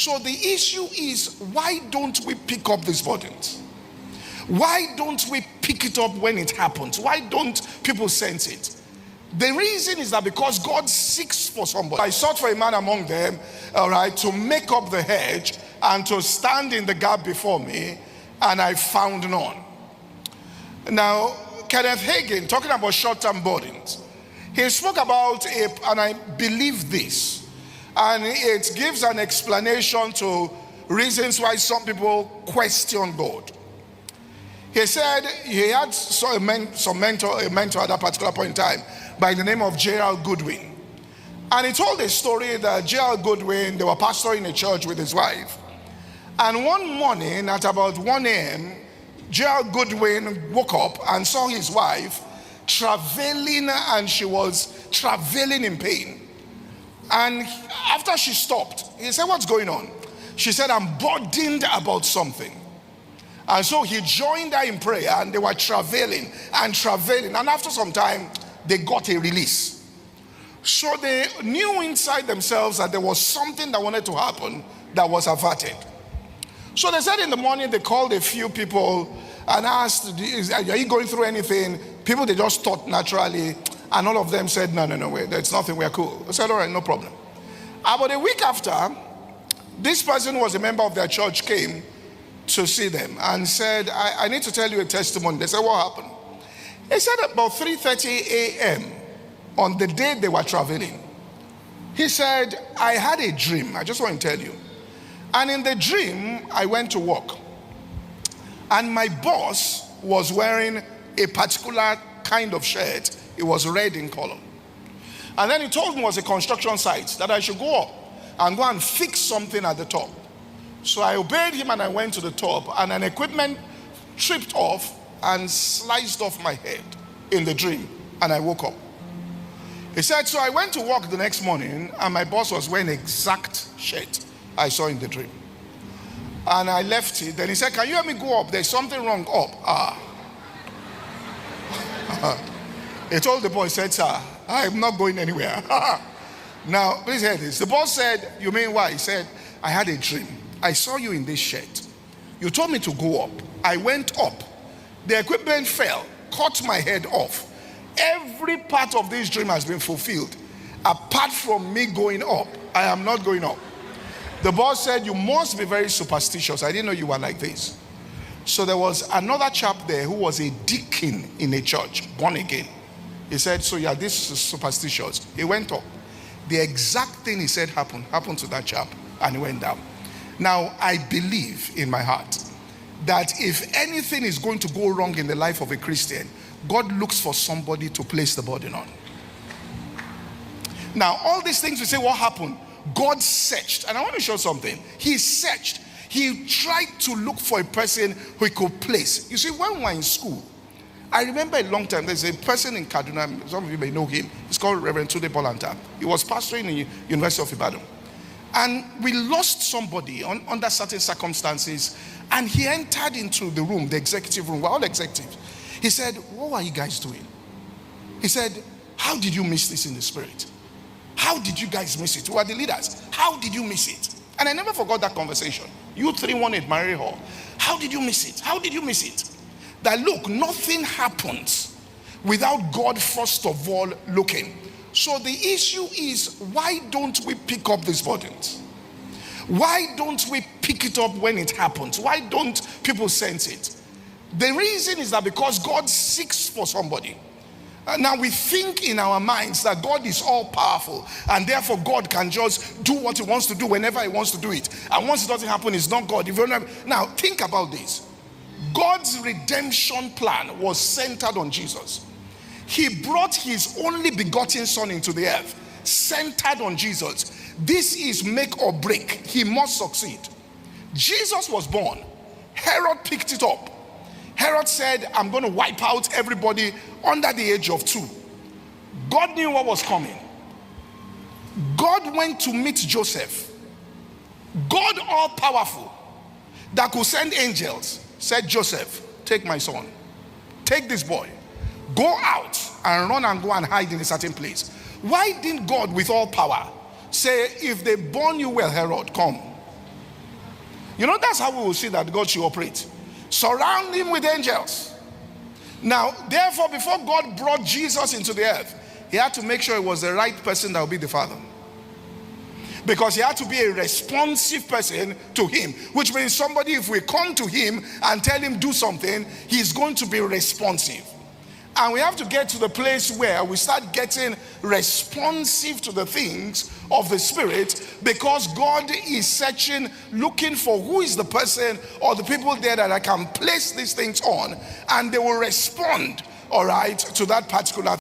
So the issue is, why don't we pick up these burdens? Why don't we pick it up when it happens? Why don't people sense it? The reason is that because God seeks for somebody. I sought for a man among them, all right, to make up the hedge and to stand in the gap before me, and I found none. Now, Kenneth Hagin, talking about short-term burdens, he spoke about and I believe this, and it gives an explanation to reasons why some people question God. He said he had a mentor at that particular point in time by the name of Gerald Goodwin. And he told a story that Gerald Goodwin, they were pastoring a church with his wife. And one morning at about 1 a.m., Gerald Goodwin woke up and saw his wife travailing, and she was travailing in pain. And after she stopped, he said, "What's going on?" She said, "I'm burdened about something." And so he joined her in prayer, and they were travailing and travailing. And after some time, they got a release. So they knew inside themselves that there was something that wanted to happen that was averted. So they said in the morning, they called a few people and asked, "Are you going through anything?" People, they just thought naturally, and all of them said, no, wait, there's nothing, we're cool. I said, "All right, no problem." About a week after, this person who was a member of their church came to see them and said, I need to tell you a testimony. They said, "What happened?" He said about 3:30 a.m. on the day they were traveling, he said, "I had a dream. I just want to tell you. And in the dream, I went to work. And my boss was wearing a particular kind of shirt. It was red in color. And then he told me it was a construction site, that I should go up and go and fix something at the top. So I obeyed him and I went to the top, and an equipment tripped off and sliced off my head in the dream, and I woke up." He said, "So I went to work the next morning, and my boss was wearing the exact shirt I saw in the dream. And I left it. Then he said, 'Can you help me go up? There's something wrong up.'" He told the boy, said, "Sir, I'm not going anywhere." Now, please hear this. The boss said, "You mean why?" He said, "I had a dream. I saw you in this shirt. You told me to go up. I went up. The equipment fell, cut my head off. Every part of this dream has been fulfilled. Apart from me going up, I am not going up." The boss said, "You must be very superstitious. I didn't know you were like this." So there was another chap there who was a deacon in a church, born again. He said, "So yeah, this is superstitious." He went up. The exact thing he said happened to that chap, and he went down. Now, I believe in my heart that if anything is going to go wrong in the life of a Christian, God looks for somebody to place the burden on. Now, all these things we say, what happened? God searched, and I want to show something. He searched. He tried to look for a person who he could place. You see, when we were in school, I remember a long time, there's a person in Kaduna, some of you may know him. He's called Reverend Tunde Bolanta. He was pastoring in the University of Ibadan. And we lost somebody under certain circumstances, and he entered into the room, the executive room. We're all executives. He said, "What are you guys doing?" He said, "How did you miss this in the spirit? How did you guys miss it? Who are the leaders? How did you miss it?" And I never forgot that conversation. You 318 Mary Hall. How did you miss it? How did you miss it? That look, nothing happens without God first of all looking. So the issue is, why don't we pick up these burdens? Why don't we pick it up when it happens? Why don't people sense it? The reason is that because God seeks for somebody. Now we think in our minds that God is all powerful, and therefore God can just do what he wants to do whenever he wants to do it. And once it doesn't happen, it's not God. Now think about this. God's redemption plan was centered on Jesus. He brought his only begotten son into the earth, centered on Jesus. This is make or break. He must succeed. Jesus was born. Herod picked it up. Herod said, "I'm going to wipe out everybody under the age of 2. God knew what was coming. God went to meet Joseph. God all powerful, that could send angels, said, "Joseph, take my son. Take this boy. Go out and run and go and hide in a certain place." Why didn't God with all power say, "If they born you well, Herod, come"? You know, that's how we will see that God should operate. Surround him with angels. Now, therefore, before God brought Jesus into the earth, he had to make sure it was the right person that would be the Father. Because he had to be a responsive person to him, which means somebody, if we come to him and tell him do something, he's going to be responsive. And we have to get to the place where we start getting responsive to the things of the Spirit, because God is searching, looking for who is the person or the people there that I can place these things on, and they will respond, all right, to that particular